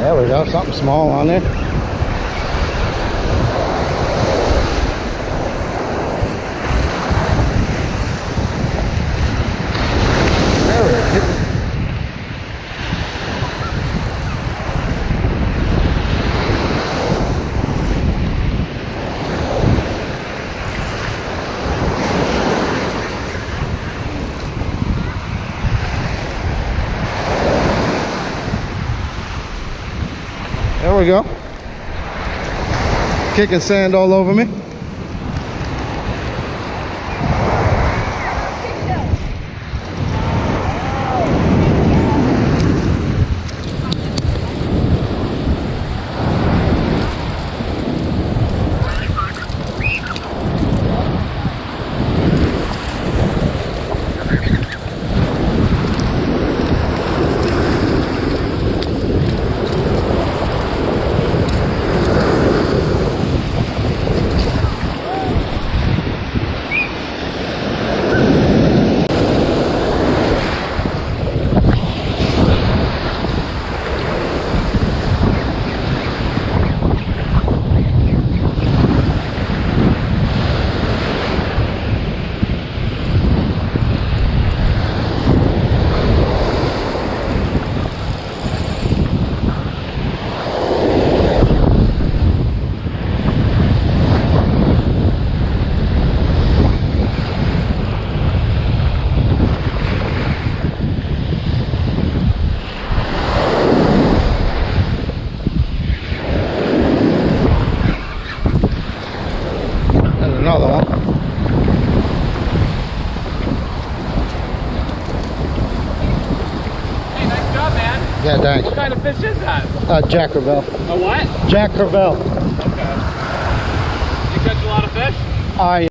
There we go, something small on there. There it is. There we go. Kicking sand all over me. Another one. Hey, nice job, man. Yeah, thanks. What kind of fish is that? Jack Crevalle. A what? Jack Crevalle. Okay. You catch a lot of fish?